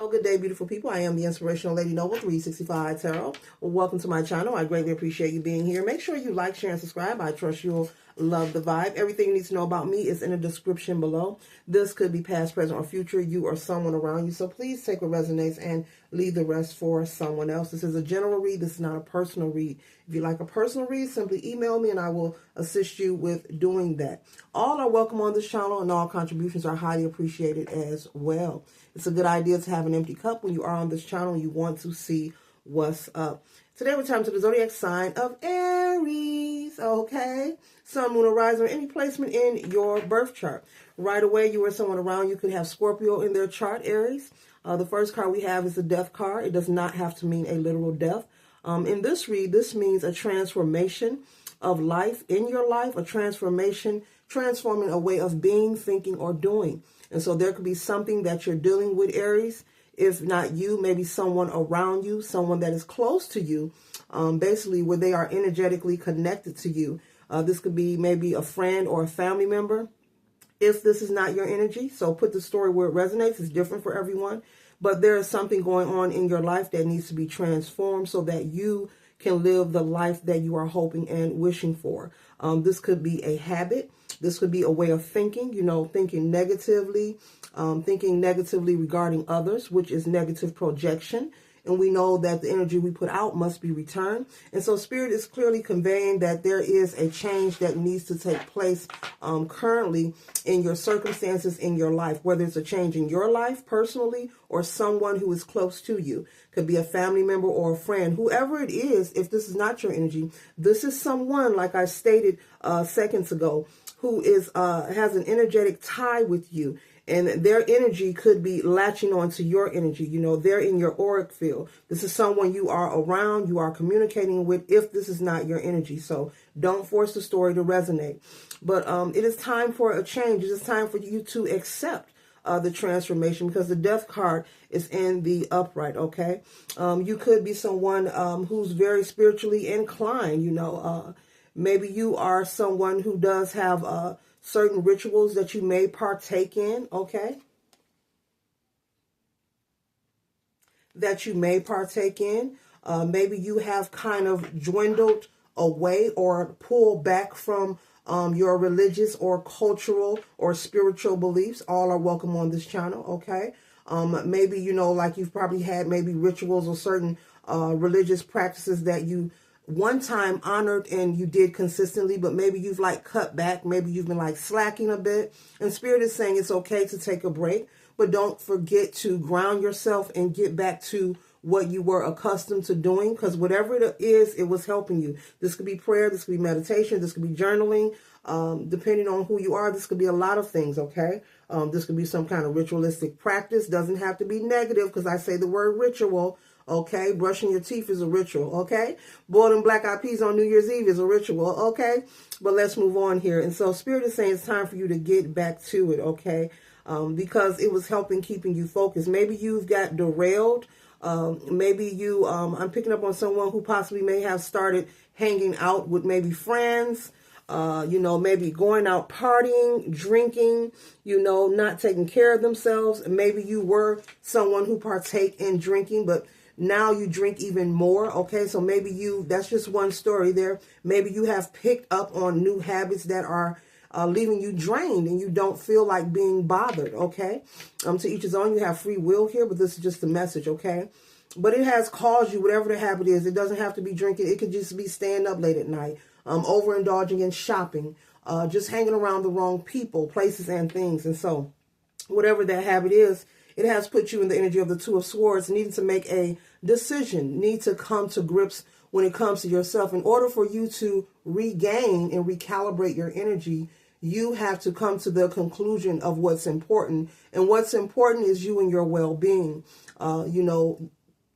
Oh, good day, beautiful people. I am the Inspirational Lady Noble 365 Tarot. Well, welcome to my channel. I greatly appreciate you being here. Make sure you like, share, and subscribe. I trust you'll love the vibe. Everything you need to know about me is in the description below. This could be past, present, or future, you or someone around you. So please take what resonates and leave the rest for someone else. This is a general read. This is not a personal read. If you like a personal read, simply email me and I will assist you with doing that. All are welcome on this channel and all contributions are highly appreciated as well. It's a good idea to have an empty cup when you are on this channel and you want to see what's up. Today we're turning to the zodiac sign of Aries, okay? Sun, moon, or rising, or any placement in your birth chart. Right away, you or someone around you could have Scorpio in their chart, Aries. The first card we have is the death card. It does not have to mean a literal death. In this read, this means a transformation of life in your life, a transformation, transforming a way of being, thinking, or doing. And so there could be something that you're dealing with, Aries. If not you, maybe someone around you, someone that is close to you, basically where they are energetically connected to you. This could be maybe a friend or a family member. If this is not your energy, so put the story where it resonates. It's different for everyone. But there is something going on in your life that needs to be transformed so that you can live the life that you are hoping and wishing for. This could be a habit. This could be a way of thinking, thinking negatively regarding others, which is negative projection. And we know that the energy we put out must be returned. And so Spirit is clearly conveying that there is a change that needs to take place currently in your circumstances in your life, whether it's a change in your life personally or someone who is close to you. Could be a family member or a friend, whoever it is. If this is not your energy, this is someone, like I stated seconds ago, who is has an energetic tie with you. And their energy could be latching on to your energy. They're in your auric field. This is someone you are around, you are communicating with, if this is not your energy. So don't force the story to resonate. But it is time for a change. It is time for you to accept the transformation, because the death card is in the upright, okay? You could be someone who's very spiritually inclined, maybe you are someone who does have certain rituals that you may partake in, okay? That you may partake in. Maybe you have kind of dwindled away or pulled back from your religious or cultural or spiritual beliefs. All are welcome on this channel, okay? Maybe, like you've probably had maybe rituals or certain religious practices that you one time honored and you did consistently, but maybe you've cut back. Maybe you've been slacking a bit. And Spirit is saying it's okay to take a break, but don't forget to ground yourself and get back to what you were accustomed to doing, because whatever it is, it was helping you. This could be prayer, this could be meditation, this could be journaling. Depending on who you are, this could be a lot of things, okay? This could be some kind of ritualistic practice. Doesn't have to be negative, because I say the word ritual. Okay, brushing your teeth is a ritual, okay? Boiling black-eyed peas on New Year's Eve is a ritual, okay? But let's move on here. And so Spirit is saying it's time for you to get back to it, okay? Because it was helping keeping you focused. Maybe you've got derailed. Maybe you, I'm picking up on someone who possibly may have started hanging out with maybe friends, maybe going out partying, drinking, not taking care of themselves. Maybe you were someone who partake in drinking, but now you drink even more, okay? So maybe that's just one story there. Maybe you have picked up on new habits that are leaving you drained and you don't feel like being bothered, okay? To each his own. You have free will here, but this is just the message, okay? But it has caused you, whatever the habit is. It doesn't have to be drinking. It could just be staying up late at night, overindulging in shopping, just hanging around the wrong people, places, and things. And so whatever that habit is, it has put you in the energy of the Two of Swords, needing to make a decision, need to come to grips when it comes to yourself. In order for you to regain and recalibrate your energy, you have to come to the conclusion of what's important. And what's important is you and your well-being.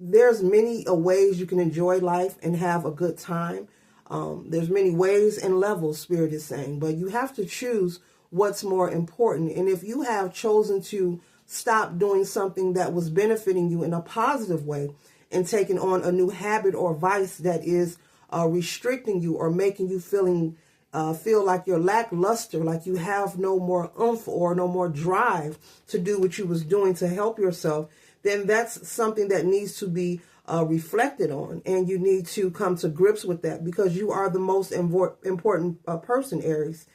There's many ways you can enjoy life and have a good time. There's many ways and levels, Spirit is saying, but you have to choose what's more important. And if you have chosen to stop doing something that was benefiting you in a positive way and taking on a new habit or vice that is restricting you or making you feel like you're lackluster, like you have no more oomph or no more drive to do what you was doing to help yourself, then that's something that needs to be reflected on, and you need to come to grips with that, because you are the most important person, Aries.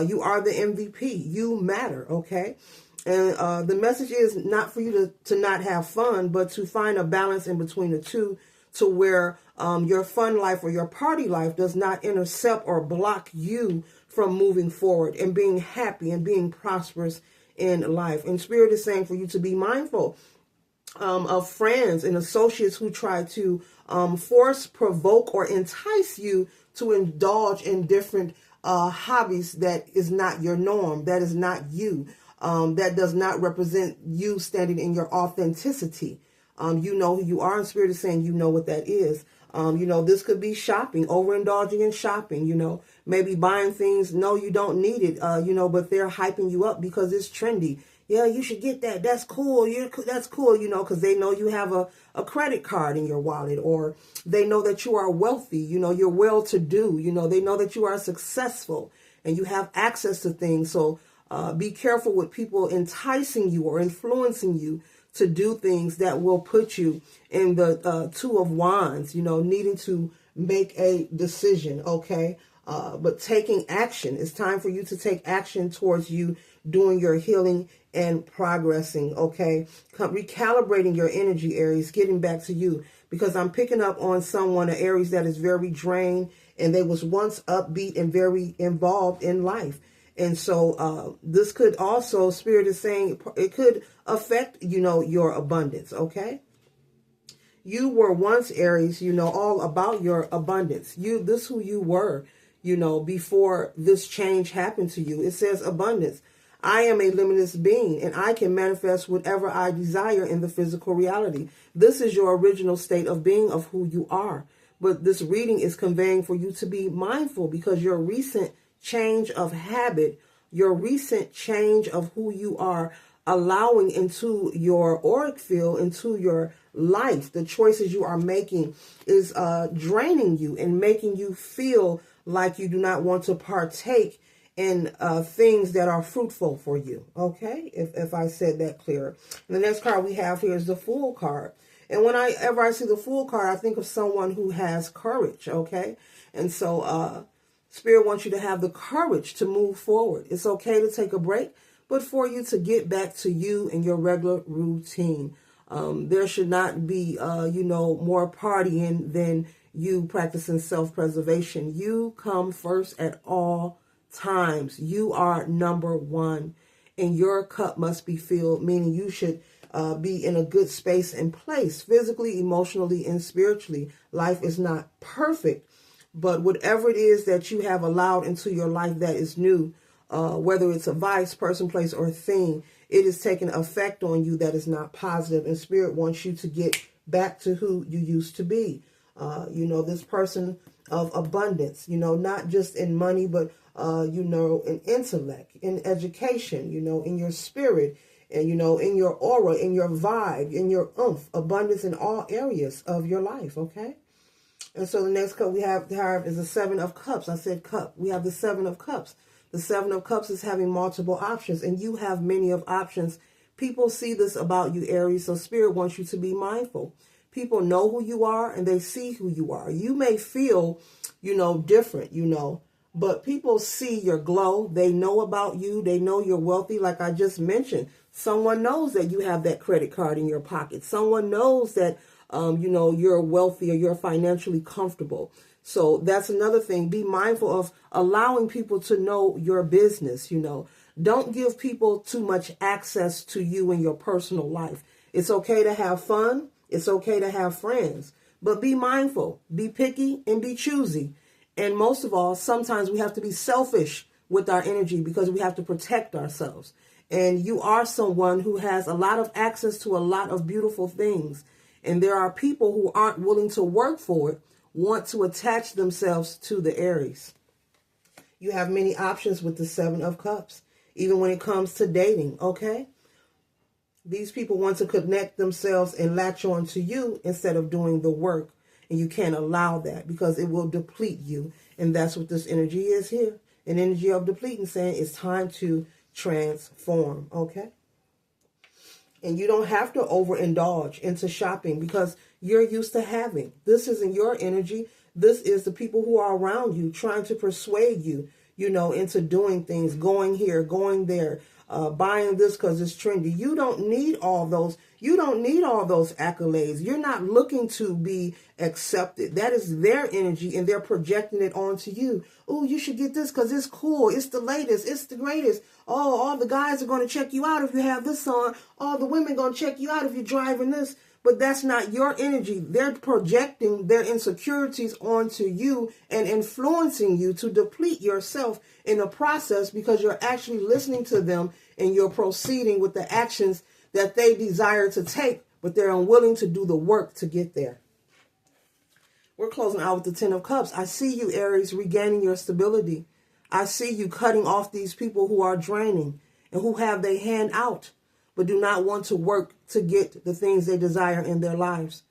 You are the MVP. You matter, okay? And the message is not for you to not have fun, but to find a balance in between the two, to where your fun life or your party life does not intercept or block you from moving forward and being happy and being prosperous in life. And Spirit is saying for you to be mindful of friends and associates who try to force, provoke, or entice you to indulge in different hobbies that is not your norm, that is not you, that does not represent you standing in your authenticity. You know who you are, and Spirit is saying you know what that is. This could be shopping, overindulging in shopping, maybe buying things. No, you don't need it, but they're hyping you up because it's trendy. Yeah, you should get that. That's cool. That's cool, because they know you have a credit card in your wallet, or they know that you are wealthy, you're well-to-do, they know that you are successful and you have access to things. So be careful with people enticing you or influencing you to do things that will put you in the Two of Wands, needing to make a decision, okay? But taking action. It's time for you to take action towards you doing your healing and progressing, okay? Recalibrating your energy, Aries, getting back to you. Because I'm picking up on someone, an Aries, that is very drained, and they was once upbeat and very involved in life. And so this could also, Spirit is saying, it could affect, your abundance, okay? You were once, Aries, all about your abundance. This who you were, before this change happened to you. It says abundance. I am a limitless being, and I can manifest whatever I desire in the physical reality. This is your original state of being, of who you are. But this reading is conveying for you to be mindful, because your recent change of habit, your recent change of who you are allowing into your auric field, into your life, the choices you are making is draining you and making you feel like you do not want to partake in things that are fruitful for you. Okay, if I said that clearer. And the next card we have here is the Fool card. And whenever I see the Fool card, I think of someone who has courage. Okay, and so Spirit wants you to have the courage to move forward. It's okay to take a break, but for you to get back to you and your regular routine. There should not be, more partying than you practicing self-preservation. You come first at all times. You are number one, and your cup must be filled, meaning you should be in a good space and place, physically, emotionally, and spiritually. Life is not perfect, but whatever it is that you have allowed into your life that is new, whether it's a vice, person, place, or thing, it is taking effect on you that is not positive. And Spirit wants you to get back to who you used to be. This person of abundance, not just in money, but, in intellect, in education, in your spirit, and, in your aura, in your vibe, in your oomph, abundance in all areas of your life, okay? And so the next cup we have is the Seven of Cups. I said cup. We have the Seven of Cups. The Seven of Cups is having multiple options, and you have many of options. People see this about you, Aries, so Spirit wants you to be mindful. People know who you are, and they see who you are. You may feel, different, but people see your glow. They know about you. They know you're wealthy, like I just mentioned. Someone knows that you have that credit card in your pocket. Someone knows that, you're wealthy or you're financially comfortable. So that's another thing. Be mindful of allowing people to know your business, Don't give people too much access to you in your personal life. It's okay to have fun. It's okay to have friends. But be mindful. Be picky and be choosy. And most of all, sometimes we have to be selfish with our energy because we have to protect ourselves. And you are someone who has a lot of access to a lot of beautiful things. And there are people who aren't willing to work for it, want to attach themselves to the Aries. You have many options with the Seven of Cups, even when it comes to dating, okay? These people want to connect themselves and latch on to you instead of doing the work. And you can't allow that because it will deplete you. And that's what this energy is here. An energy of depleting, saying it's time to transform, okay? And you don't have to overindulge into shopping because you're used to having. This isn't your energy. This is the people who are around you trying to persuade you, into doing things, going here, going there, buying this because it's trendy. You don't need all those. You don't need all those accolades. You're not looking to be accepted. That is their energy, and they're projecting it onto you. Oh, you should get this because it's cool. It's the latest. It's the greatest. Oh, all the guys are going to check you out if you have this on. All the women going to check you out if you're driving this. But that's not your energy. They're projecting their insecurities onto you and influencing you to deplete yourself in the process because you're actually listening to them and you're proceeding with the actions that they desire to take, but they're unwilling to do the work to get there. We're closing out with the Ten of Cups. I see you, Aries, regaining your stability. I see you cutting off these people who are draining and who have their hand out, but do not want to work to get the things they desire in their lives.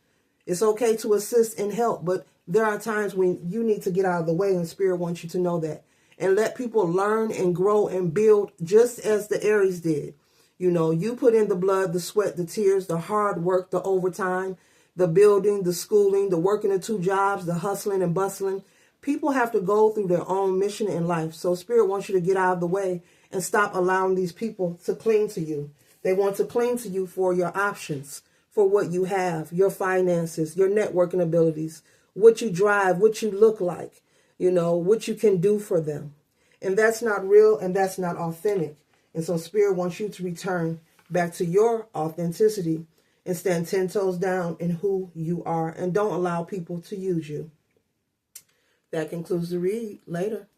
It's okay to assist and help, but there are times when you need to get out of the way, and Spirit wants you to know that. And let people learn and grow and build just as the Aries did. You put in the blood, the sweat, the tears, the hard work, the overtime, the building, the schooling, the working the 2 jobs, the hustling and bustling. People have to go through their own mission in life. So Spirit wants you to get out of the way and stop allowing these people to cling to you. They want to cling to you for your options, for what you have, your finances, your networking abilities, what you drive, what you look like, what you can do for them. And that's not real and that's not authentic. And so Spirit wants you to return back to your authenticity and stand 10 toes down in who you are and don't allow people to use you. That concludes the read. Later.